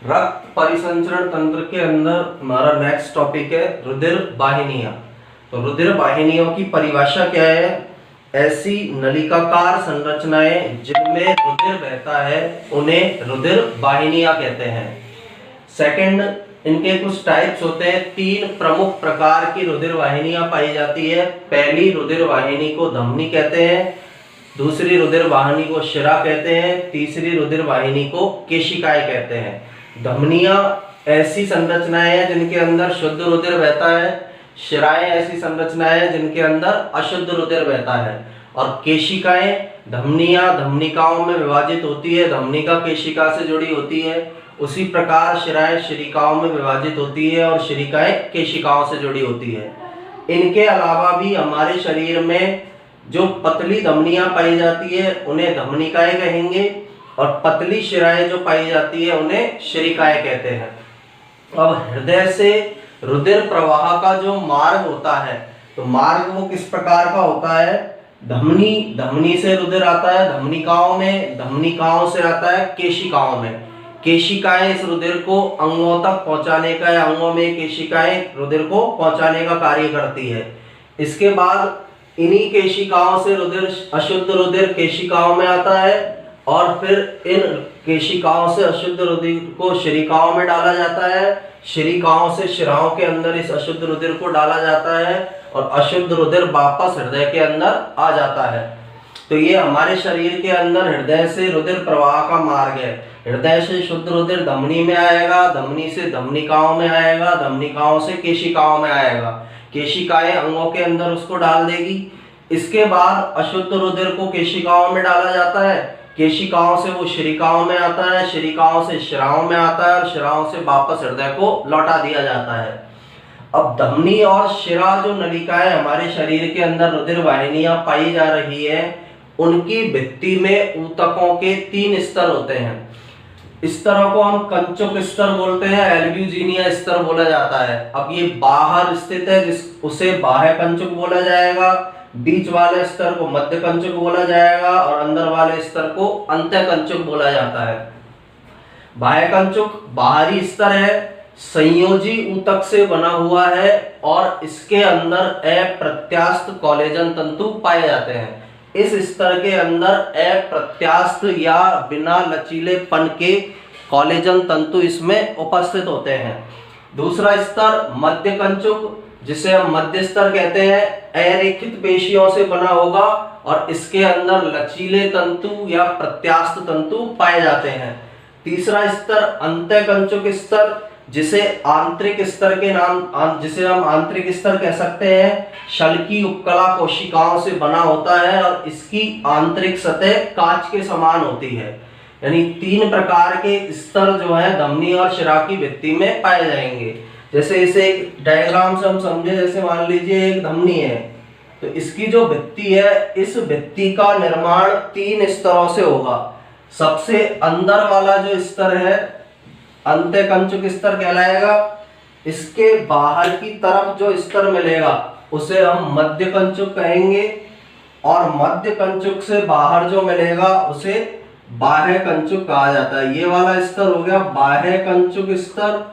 रक्त परिसंचरण तंत्र के अंदर हमारा नेक्स्ट टॉपिक है रुधिर वाहिनियां। तो रुधिर वाहिनियों की परिभाषा क्या है? ऐसी नलिकाकार संरचनाएं जिनमें रुधिर बहता है उन्हें रुधिर वाहिनियां कहते हैं। सेकंड, इनके कुछ टाइप्स होते हैं। 3 प्रमुख प्रकार की रुधिर वाहिनियां पाई जाती है। पहली रुधिर वाहिनी को धमनी कहते हैं, दूसरी रुधिर वाहिनी को शिरा कहते हैं, तीसरी रुधिर वाहिनी को केशिकाएं कहते हैं। धमनियां ऐसी संरचनाएं हैं जिनके अंदर शुद्ध रुधिर बहता है, शिराएं ऐसी संरचनाएं हैं जिनके अंदर अशुद्ध रुधिर बहता है, और केशिकाएं धमनियां धमनिकाओं में विभाजित होती है, धमनिका केशिका से जुड़ी होती है। उसी प्रकार शिराएं शिरिकाओं में विभाजित होती है और शिरिकाएं केशिकाओं से जुड़ी होती है। इनके अलावा भी हमारे शरीर में जो पतली धमनियां पाई जाती है उन्हें धमनिकाएं कहेंगे, और पतली शिराएं जो पाई जाती है उन्हें शिरिकाएं कहते हैं। अब हृदय से रुधिर प्रवाह का जो मार्ग होता है, तो मार्ग वो किस प्रकार का होता है? धमनी से रुधिर आता है धमनिकाओं में, धमनिकाओं से आता है केशिकाओं में। केशिकाएं इस रुधिर को अंगों तक पहुंचाने का, या अंगों में केशिकाएं रुधिर को पहुंचाने का कार्य करती है। इसके बाद इन्हीं केशिकाओं से रुधिर, अशुद्ध रुधिर केशिकाओं में आता है, और फिर इन केशिकाओं से अशुद्ध रुधिर को शिरिकाओं में डाला जाता है। शिरिकाओं से शिराओं के अंदर इस अशुद्ध रुधिर को डाला जाता है, और अशुद्ध रुधिर वापस हृदय के अंदर आ जाता है। तो ये हमारे शरीर के अंदर हृदय से रुधिर प्रवाह का मार्ग है। हृदय से शुद्ध रुधिर धमनी में आएगा, धमनी से धमनिकाओं में आएगा, धमनिकाओं से केशिकाओं में आएगा, केशिकाएं अंगों के अंदर उसको डाल देगी। इसके बाद अशुद्ध रुधिर को केशिकाओं में डाला जाता है, केशिकाओं से वो शिरिकाओं में आता है, शिरिकाओं से शिराओं में आता है, और शिराओं से वापस हृदय को लौटा दिया जाता है। अब धमनी और शिरा जो नलिकाएं हमारे शरीर के अंदर रुधिर वाहिनियां पाई जा रही है, उनकी भित्ति में ऊतकों के 3 स्तर होते हैं। स्तरों को हम कंचुक स्तर बोलते हैं, एल्ब्यूजिनिया स्तर बोला जाता है। अब ये बाहर स्थित है, उसे बाह्य कंचुक बोला जाएगा, बीच वाले स्तर को मध्य कंचुक बोला जाएगा, और अंदर वाले स्तर को अंत्य कंचुक बोला जाता है। बाह्य कंचुक बाहरी स्तर है, संयोजी ऊतक से बना हुआ है, और इसके अंदर अप्रत्यास्थ कोलेजन तंतु पाए जाते हैं। इस स्तर के अंदर अप्रत्यास्थ या बिना लचीलेपन के कोलेजन तंतु इसमें उपस्थित होते हैं। दूसरा स्तर मध्य कंचुक, जिसे हम मध्य स्तर कहते हैं, अरेखित पेशियों से बना होगा, और इसके अंदर लचीले तंतु या प्रत्यास्थ तंतु पाए जाते हैं। तीसरा स्तर अंत्य कंचुक स्तर, जिसे आंतरिक स्तर के नाम, जिसे हम आंतरिक स्तर कह सकते हैं। शल्की उपकला कोशिकाओं से बना होता है, और इसकी आंतरिक सतह कांच के समान होती है। यानी 3 प्रकार के स्तर जो है धमनी और शिरा की भित्ति में पाए जाएंगे। जैसे इसे एक डायग्राम से हम समझे, जैसे मान लीजिए एक धमनी है, तो इसकी जो भित्ति है, इस भित्ति का निर्माण 3 स्तरों से होगा। सबसे अंदर वाला जो स्तर है अंत्य कंचुक स्तर कहलाएगा। इसके बाहर की तरफ जो स्तर मिलेगा उसे हम मध्य कंचुक कहेंगे, और मध्य कंचुक से बाहर जो मिलेगा उसे बाह्य कंचुक कहा जाता है। ये वाला स्तर हो गया बाह्य कंचुक स्तर,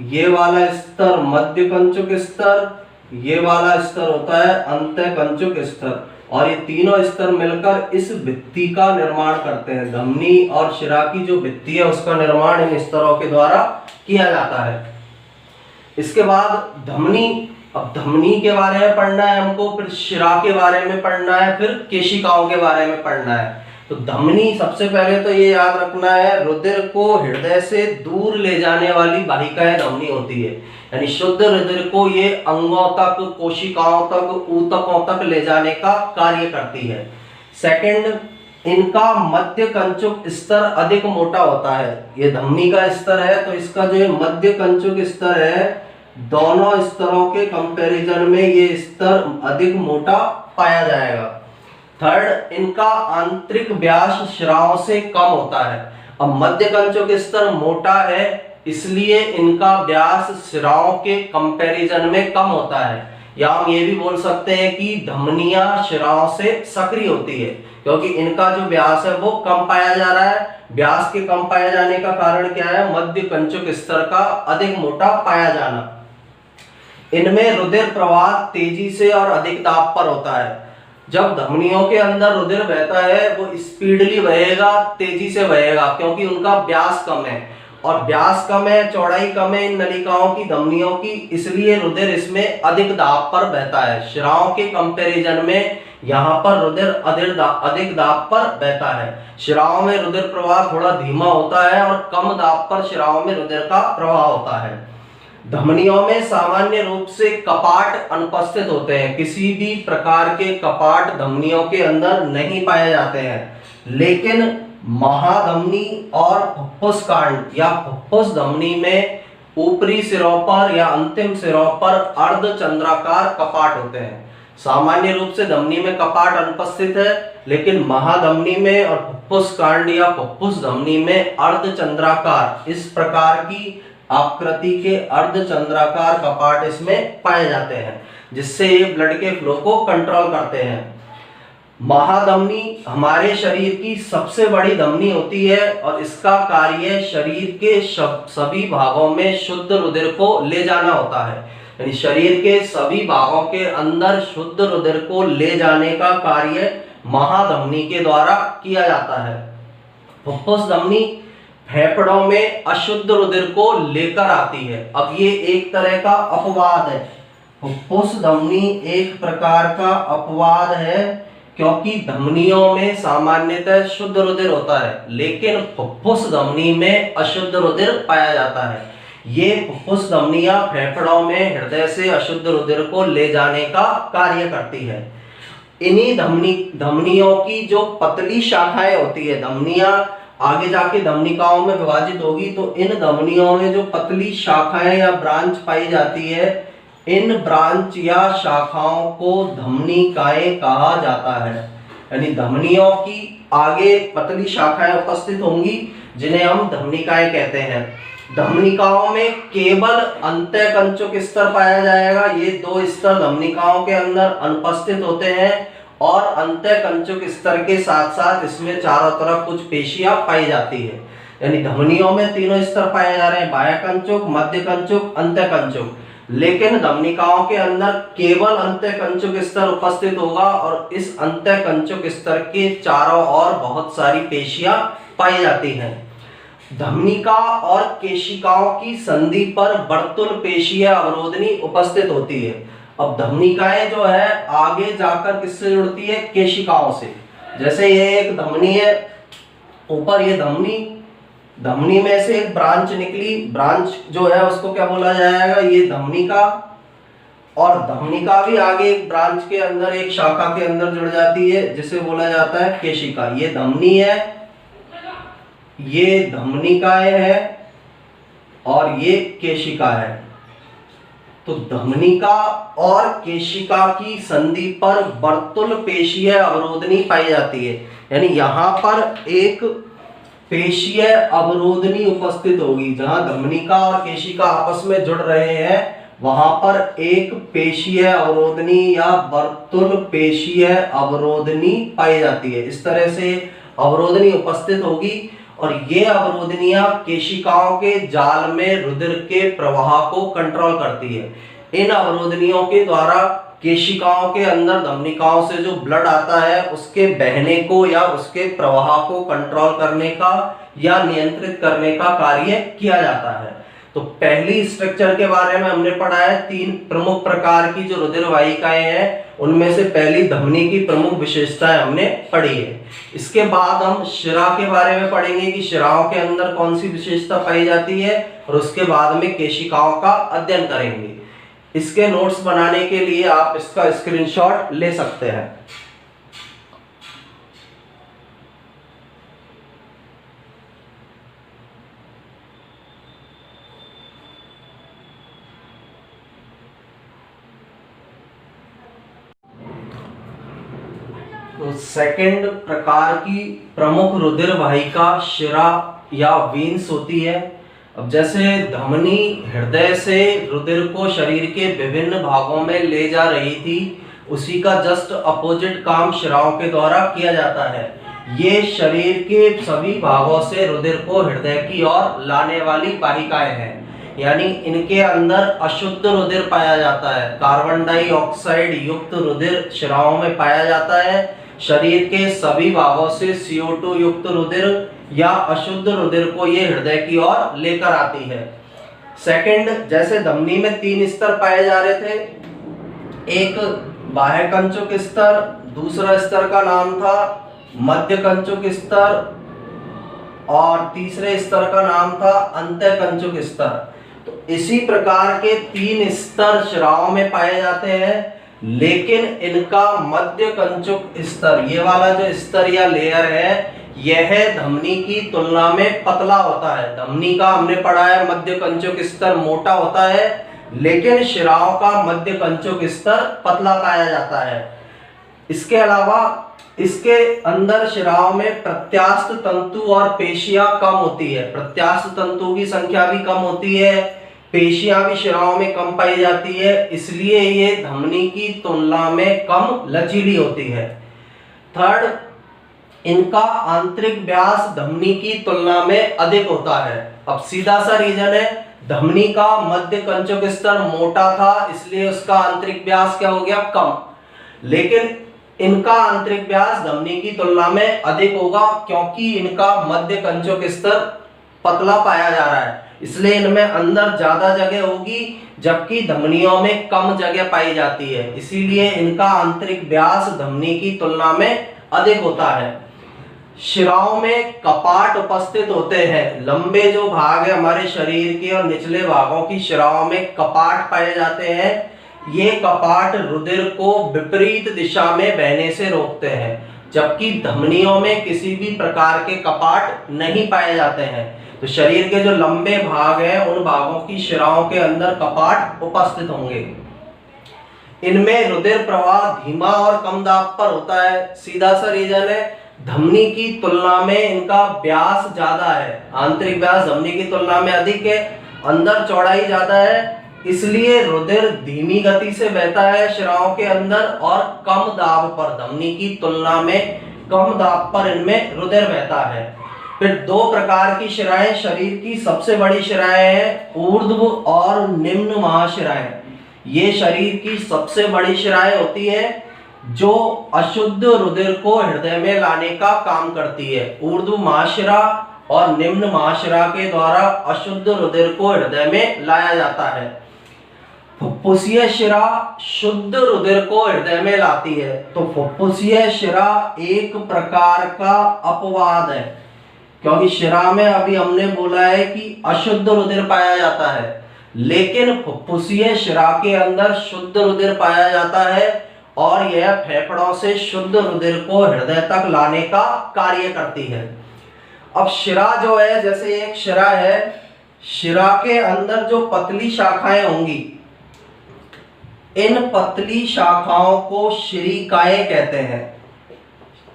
ये वाला स्तर मध्य कंचुक स्तर, ये वाला स्तर होता है अंत्य कंचुक स्तर, और ये तीनों स्तर मिलकर इस भित्ति का निर्माण करते हैं। धमनी और शिरा की जो भित्ति है उसका निर्माण इन स्तरों के द्वारा किया जाता है। इसके बाद धमनी, अब धमनी के बारे में पढ़ना है हमको, फिर शिरा के बारे में पढ़ना है, फिर केशिकाओं के बारे में पढ़ना है। तो धमनी, सबसे पहले तो ये याद रखना है, रुधिर को हृदय से दूर ले जाने वाली वाहिकाएं धमनी होती है। यानी शुद्ध रुधिर को ये अंगों तक, कोशिकाओं तक, ऊतकों तक ले जाने का कार्य करती है। सेकंड, इनका मध्य कंचुक स्तर अधिक मोटा होता है। ये धमनी का स्तर है, तो इसका जो मध्य कंचुक स्तर है, दोनों स्तरों के कंपैरिजन में ये स्तर अधिक मोटा पाया जाएगा। थर्ड, इनका आंतरिक व्यास शिराओं से कम होता है। अब मध्य कंचुक स्तर मोटा है, इसलिए इनका व्यास शिराओं के कंपैरिजन में कम होता है। या हम ये भी बोल सकते हैं कि धमनियां शिराओं से सक्रिय होती है, क्योंकि इनका जो व्यास है वो कम पाया जा रहा है। व्यास के कम पाए जाने का कारण क्या है? मध्य कंचुक स्तर का अधिक मोटा पाया जाना। इनमें रुधिर प्रवाह तेजी से और अधिक दाब पर होता है। जब धमनियों के अंदर रुधिर बहता है वो स्पीडली बहेगा, तेजी से बहेगा, क्योंकि उनका व्यास कम है, और व्यास कम है, चौड़ाई कम है इन नलिकाओं की, धमनियों की, इसलिए रुधिर इसमें अधिक दाब पर बहता है। शिराओं के कंपैरिजन में यहाँ पर रुधिर अधिक दाब पर बहता है। शिराओं में रुधिर प्रवाह थोड़ा धीमा होता है और कम दाब पर शिराओं में रुधिर का प्रवाह होता है। धमनियों में सामान्य रूप से कपाट अनुपस्थित होते हैं। किसी भी प्रकार के कपाट धमनियों के अंदर नहीं पाए जाते हैं, लेकिन महाधमनी और फुफ्फुस कांड या फुफ्फुस धमनी में ऊपरी सिरों पर या अंतिम सिरों पर अर्धचंद्राकार कपाट होते हैं। सामान्य रूप से धमनी में कपाट अनुपस्थित है, लेकिन महाधमनी में और फुफ्फुस कांड या फुफ्फुस धमनी में अर्धचंद्राकार, इस प्रकार की आकृति के अर्धचंद्राकार कपाट इसमें पाए जाते हैं, जिससे ये ब्लड के फ्लो को कंट्रोल करते हैं। महाधमनी हमारे शरीर की सबसे बड़ी धमनी होती है और इसका कार्य शरीर के सभी भागों में शुद्ध रुधिर को ले जाना होता है। यानी शरीर के सभी भागों के अंदर शुद्ध रुधिर को ले जाने का कार्य महाधमनी के द्वारा किया जाता है। फुफ्फुस धमनी फेफड़ों में अशुद्ध रुधिर को लेकर आती है। अब ये एक तरह का अपवाद है। फुफ्फुस धमनी एक प्रकार का अपवाद है, क्योंकि धमनियों में सामान्यतः शुद्ध रुधिर होता है, लेकिन फुफ्फुस धमनी में अशुद्ध रुधिर पाया जाता है। ये फुफ्फुस धमनियां फेफड़ों में हृदय से अशुद्ध रुधिर को ले जाने का कार्य करती है। इन्हीं धमनियों की जो पतली शाखाएं होती है, धमनियां आगे जाके धमनिकाओं में विभाजित होगी, तो इन धमनियों में जो पतली शाखाएं या ब्रांच पाई जाती है, इन ब्रांच या शाखाओं को धमनिकाएं कहा जाता है। यानी धमनियों की आगे पतली शाखाएं उपस्थित होंगी, जिन्हें हम धमनिकाएं कहते हैं। धमनिकाओं में केवल अंतःकंचुक स्तर पाया जाएगा। ये दो स्तर धमनिकाओं के अंदर अनुपस्थित होते हैं, और अंतःकंचुक स्तर के साथ साथ इसमें चारों तरफ कुछ पेशियां पाई जाती है। यानी धमनियों में तीनों स्तर पाए जा रहे हैं, बाह्यकंचुक, मध्यकंचुक, अंतःकंचुक, लेकिन धमनिकाओं के अंदर केवल अंतःकंचुक स्तर उपस्थित होगा, और इस अंतःकंचुक स्तर के चारों ओर बहुत सारी पेशियां पाई जाती हैं। धमनिका और केशिकाओं की संधि पर वर्तुल पेशीय अवरोधनी उपस्थित होती है। अब धमनिकाएं जो है आगे जाकर किससे जुड़ती है? केशिकाओं से। जैसे ये एक धमनी है, ऊपर ये धमनी में से एक ब्रांच निकली, ब्रांच जो है उसको क्या बोला जाएगा? ये धमनिका। और धमनिका भी आगे एक ब्रांच के अंदर, एक शाखा के अंदर जुड़ जाती है, जिसे बोला जाता है केशिका। ये धमनी है, ये धमनिकाएं है, और ये केशिका है। तो धमनिका और केशिका की संधि पर वर्तुल पेशीय अवरोधनी पाई जाती है। यानी यहाँ पर एक पेशीय अवरोधनी उपस्थित होगी। जहां धमनिका और केशिका आपस में जुड़ रहे हैं, वहां पर एक पेशीय अवरोधनी या वर्तुल पेशीय अवरोधनी पाई जाती है। इस तरह से अवरोधनी उपस्थित होगी, और ये अवरोधनियां केशिकाओं के जाल में रुधिर के प्रवाह को कंट्रोल करती है। इन अवरोधनियों के द्वारा केशिकाओं के अंदर धमनिकाओं से जो ब्लड आता है, उसके बहने को या उसके प्रवाह को कंट्रोल करने का या नियंत्रित करने का कार्य किया जाता है। तो पहली स्ट्रक्चर के बारे में हमने पढ़ा है। 3 प्रमुख प्रकार की जो रुधिर वाहिकाएं हैं, उनमें से पहली धमनी की प्रमुख विशेषताएं हमने पढ़ी है। इसके बाद हम शिरा के बारे में पढ़ेंगे कि शिराओं के अंदर कौन सी विशेषता पाई जाती है, और उसके बाद में केशिकाओं का अध्ययन करेंगे। इसके नोट्स बनाने के लिए आप इसका स्क्रीनशॉट ले सकते हैं। तो सेकंड प्रकार की प्रमुख रुधिर वाहिका शिरा या वेन्स होती है। अब जैसे धमनी हृदय से रुधिर को शरीर के विभिन्न भागों में ले जा रही थी, उसी का जस्ट अपोजिट काम शिराओं के द्वारा किया जाता है। ये शरीर के सभी भागों से रुधिर को हृदय की ओर लाने वाली वाहिकाएं हैं, यानी इनके अंदर अशुद्ध रुधिर पाया जाता है। कार्बन डाइऑक्साइड युक्त रुधिर शिराओं में पाया जाता है। शरीर के सभी भागों से CO2 युक्त रुधिर या अशुद्ध रुधिर को ये हृदय की ओर लेकर आती है। सेकंड, जैसे धमनी में 3 स्तर पाए जा रहे थे, एक बाह्य कंचुक स्तर, दूसरा स्तर का नाम था मध्य कंचुक स्तर और तीसरे स्तर का नाम था अंत्य कंचुक स्तर। तो इसी प्रकार के 3 स्तर शिराओं में पाए जाते हैं, लेकिन इनका मध्य कंचुक स्तर, ये वाला जो स्तर या लेयर है, यह धमनी की तुलना में पतला होता है। धमनी का हमने पढ़ा है मध्य कंचुक स्तर मोटा होता है, लेकिन शिराओं का मध्य कंचुक स्तर पतला पाया जाता है। इसके अलावा इसके अंदर शिराओं में प्रत्यास्थ तंतु और पेशियां कम होती है। प्रत्यास्थ तंतु की संख्या भी कम होती है, पेशियां भी शिराओं में कम पाई जाती है, इसलिए ये धमनी की तुलना में कम लचीली होती है। थर्ड, इनका आंतरिक व्यास धमनी की तुलना में अधिक होता है। अब सीधा सा रीजन है, धमनी का मध्य कंचुक स्तर मोटा था, इसलिए उसका आंतरिक व्यास क्या हो गया, कम। लेकिन इनका आंतरिक व्यास धमनी की तुलना में अधिक होगा, क्योंकि इनका मध्य कंचुक स्तर पतला पाया जा रहा है, इसलिए इनमें अंदर ज्यादा जगह होगी, जबकि धमनियों में कम जगह पाई जाती है। इसीलिए इनका आंतरिक व्यास धमनी की तुलना में अधिक होता है। शिराओं में कपाट उपस्थित होते हैं। लंबे जो भाग है हमारे शरीर के और निचले भागों की शिराओं में कपाट पाए जाते हैं। ये कपाट रुधिर को विपरीत दिशा में बहने से रोकते हैं, जबकि धमनियों में किसी भी प्रकार के कपाट नहीं पाए जाते हैं। तो शरीर के जो लंबे भाग हैं, उन भागों की शिराओं के अंदर कपाट उपस्थित होंगे। इनमें रुधिर प्रवाह धीमा और कम दाब पर होता है। सीधा सा रीजन है, धमनी की तुलना में इनका व्यास ज्यादा है। आंतरिक व्यास धमनी की तुलना में अधिक है, अंदर चौड़ाई ज्यादा है, इसलिए रुधिर धीमी गति से बहता है शिराओं के अंदर और कम दाब पर, धमनी की तुलना में कम दाब पर इनमें रुधिर बहता है। फिर 2 प्रकार की शिराएं शरीर की सबसे बड़ी शिराएं हैं, ऊर्ध्व और निम्न महाशिराएं। ये शरीर की सबसे बड़ी शिराएं होती है, जो अशुद्ध रुधिर को हृदय में लाने का काम करती है। ऊर्ध्व महाशिरा और निम्न महाशिरा के द्वारा अशुद्ध रुधिर को हृदय में लाया जाता है। फुफ्फुसीय शिरा शुद्ध रुधिर को हृदय में लाती है। तो फुफ्फुसीय शिरा एक प्रकार का अपवाद है, क्योंकि शिरा में अभी हमने बोला है कि अशुद्ध रुधिर पाया जाता है, लेकिन फुफ्फुसीय शिरा के अंदर शुद्ध रुधिर पाया जाता है और यह फेफड़ों से शुद्ध रुधिर को हृदय तक लाने का कार्य करती है। अब शिरा जो है, जैसे एक शिरा है, शिरा के अंदर जो पतली शाखाएं होंगी, इन पतली शाखाओं को शिरीकाएं कहते हैं।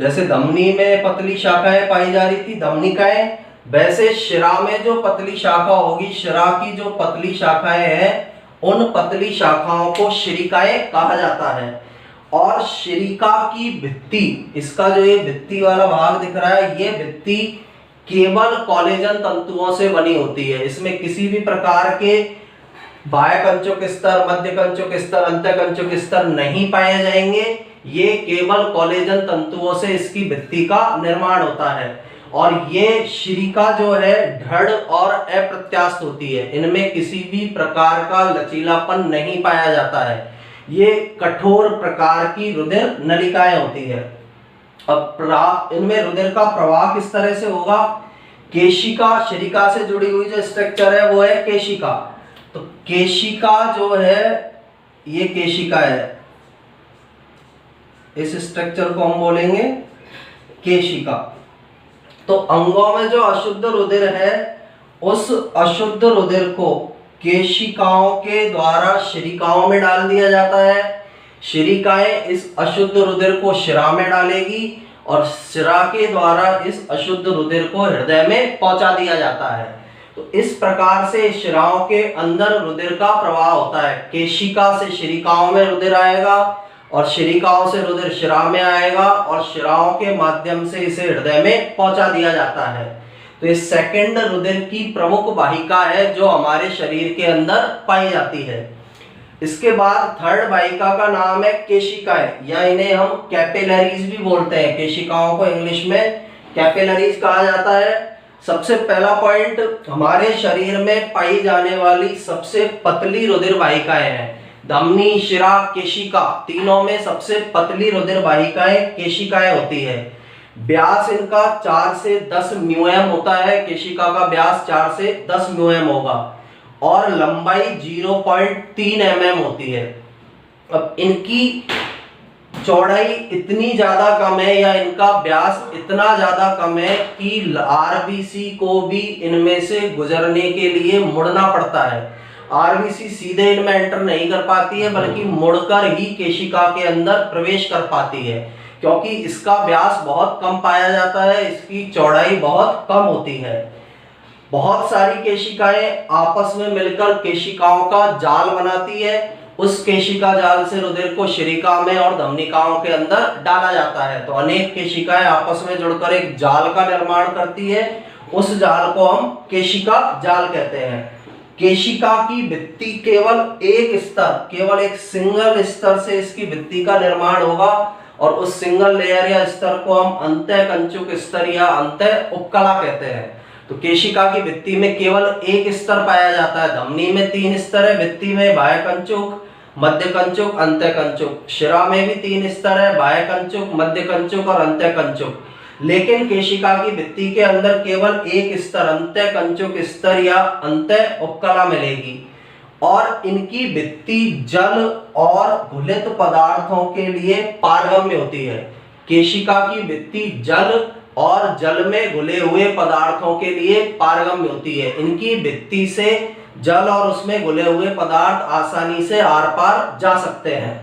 जैसे धमनी में पतली शाखाएं पाई जा रही थी, धमनिकाएं, वैसे शिरा में जो पतली शाखा होगी, शिरा की जो पतली शाखाएं हैं, उन पतली शाखाओं को शिरीकाएं कहा जाता है। और शिरीका की भित्ति, इसका जो ये भित्ति वाला भाग दिख रहा है, ये भित्ति केवल कोलेजन तंतुओं से बनी होती है। इसमें किसी भी प्रकार के बाह्य कंचुक स्तर, मध्य कंचुक स्तर, अंत्य कंचुक स्तर नहीं पाए जाएंगे। ये केवल कोलेजन तंतुओं से इसकी भित्ति का निर्माण होता है। और ये शिरीका जो है दृढ़ और अप्रत्यास्थ होती है, इनमें किसी भी प्रकार का लचीलापन नहीं पाया जाता है। ये कठोर प्रकार की रुधिर नलिकाएं होती है। अब इनमें रुधिर का प्रवाह किस तरह से होगा? केशिका, शिरीका से जुड़ी हुई जो स्ट्रक्चर है वो है केशिका। तो केशिका जो है, ये केशिका है, इस स्ट्रक्चर को हम बोलेंगे केशिका। तो अंगों में जो अशुद्ध रुधिर है, उस अशुद्ध रुधिर को केशिकाओं के द्वारा शिरीकाओं में डाल दिया जाता है। शिरीकाएं इस अशुद्ध रुधिर को शिरा में डालेगी और शिरा के द्वारा इस अशुद्ध रुधिर को हृदय में पहुंचा दिया जाता है। तो इस प्रकार से शिराओं के अंदर रुधिर का प्रवाह होता है। केशिका से शिरिकाओं में रुधिर आएगा और शिरिकाओं से रुधिर शिरा में आएगा और शिराओं के माध्यम से इसे हृदय में पहुंचा दिया जाता है। तो इस सेकंड रुधिर की प्रमुख वाहिका है जो हमारे शरीर के अंदर पाई जाती है। इसके बाद थर्ड वाहिका का नाम है केशिकाएं, या इन्हें हम कैपिलरीज भी बोलते हैं। केशिकाओं को इंग्लिश में कैपिलरीज कहा जाता है। सबसे पहला पॉइंट, हमारे शरीर में पाई जाने वाली सबसे पतली रुधिर वाहिकाएं हैं। धमनी, शिरा, केशिका, तीनों में सबसे पतली रुधिर वाहिकाएं केशिकाएं होती है। व्यास इनका 4 से 10 म्यूएम होता है। केशिका का व्यास 4 से 10 म्यूएम होगा और लंबाई 0.3 mm होती है। अब इनकी चौड़ाई इतनी ज्यादा कम है या इनका व्यास इतना ज्यादा कम है कि आरबीसी को भी इनमें से गुजरने के लिए मुड़ना पड़ता है। आरबीसी सीधे इनमें एंटर नहीं कर पाती है बल्कि मुड़कर ही केशिका के अंदर प्रवेश कर पाती है, क्योंकि इसका व्यास बहुत कम पाया जाता है, इसकी चौड़ाई बहुत कम होती है। बहुत सारी केशिकाएं आपस में मिलकर केशिकाओं का जाल बनाती है। उस केशिका जाल से रुधिर को शिरिका में और धमनिकाओं के अंदर डाला जाता है। तो अनेक केशिकाएं आपस में जुड़कर एक जाल का निर्माण करती है। उस जाल को हम केशिका जाल कहते हैं। केशिका की भित्ति केवल एक सिंगल स्तर से इसकी भित्ति का निर्माण होगा और उस सिंगल लेयर या स्तर को हम अंतःकंचुक स्तर या अंतः उपकला कहते हैं। तो केशिका की भित्ति में केवल एक स्तर पाया जाता है। धमनी में 3 स्तर है, भित्ति में बाह्य कंचुक, मध्य कंचुक, अंतः कंचुक। शिरा में भी 3 स्तर है, बाह्य कंचुक, मध्य कंचुक और अंतः कंचुक। लेकिन केशिका की भित्ति के अंदर केवल एक स्तर अंतः कंचुक स्तर या अंतः उपकला मिलेगी और इनकी भित्ति जल और घुलित पदार्थों के लिए पारगम्य होती है। केशिका की भित्ति जल और जल में घुले हुए पदार्थों के लिए पारगम्य होती है। इनकी भित्ति से जल और उसमें घुले हुए पदार्थ आसानी से आर पार जा सकते हैं।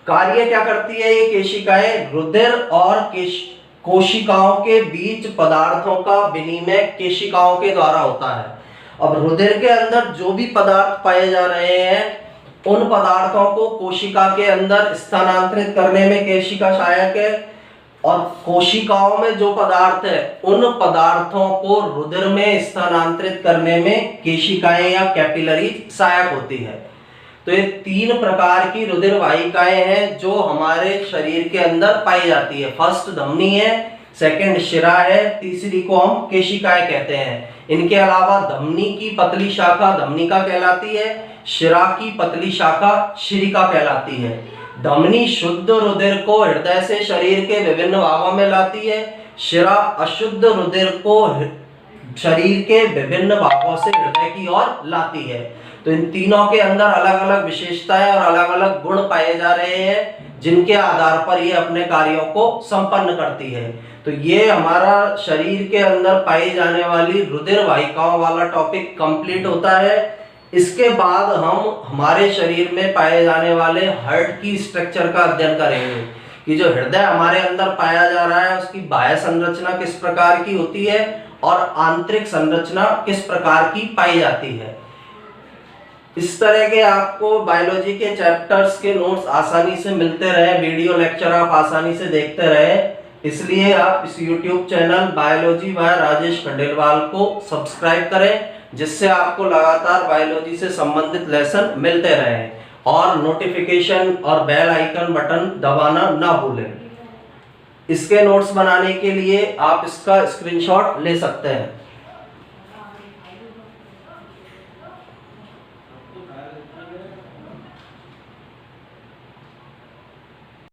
कार्य क्या करती है ये केशिकाएं? रुधिर और कोशिकाओं के बीच पदार्थों का विनिमय केशिकाओं के द्वारा होता है। अब रुधिर के अंदर जो भी पदार्थ पाए जा रहे हैं उन पदार्थों को कोशिका के अंदर स्थानांतरित करने में केशिका सहायक है और कोशिकाओं में जो पदार्थ है उन पदार्थों को रुधिर में स्थानांतरित करने में केशिकाएं या कैपिलरीज सहायक होती है। तो ये 3 प्रकार की रुधिर वाहिकाएं हैं जो हमारे शरीर के अंदर पाई जाती है। फर्स्ट धमनी है, सेकंड शिरा है, तीसरी को हम केशिकाएं कहते हैं। इनके अलावा धमनी की पतली शाखा धमनिका कहलाती है, शिरा की पतली शाखा शिरिका कहलाती है। धमनी शुद्ध रुधिर को हृदय से शरीर के विभिन्न भागों में लाती है, शिरा अशुद्ध रुधिर को शरीर के विभिन्न भागों से हृदय की ओर लाती है। तो इन तीनों के अंदर अलग अलग विशेषताएं और अलग अलग गुण पाए जा रहे हैं जिनके आधार पर ये अपने कार्यों को संपन्न करती है। तो ये हमारा शरीर के अंदर पाई जाने वाली रुधिर वाहिकाओं वाला टॉपिक कंप्लीट होता है। इसके बाद हम हमारे शरीर में पाए जाने वाले हार्ट की स्ट्रक्चर का अध्ययन करेंगे कि जो हृदय हमारे अंदर पाया जा रहा है उसकी बाह्य संरचना किस प्रकार की होती है और आंतरिक संरचना किस प्रकार की पाई जाती है। इस तरह के आपको बायोलॉजी के चैप्टर्स के नोट्स आसानी से मिलते रहे, वीडियो लेक्चर आप आसानी से देखते रहे, इसलिए आप इस YouTube channel biology by Rajesh Khandelwal को सब्सक्राइब करें जिससे आपको लगातार बायोलॉजी से संबंधित लेसन मिलते रहें और नोटिफिकेशन और बेल आइकन बटन दबाना ना भूलें। इसके नोट्स बनाने के लिए आप इसका स्क्रीनशॉट ले सकते हैं।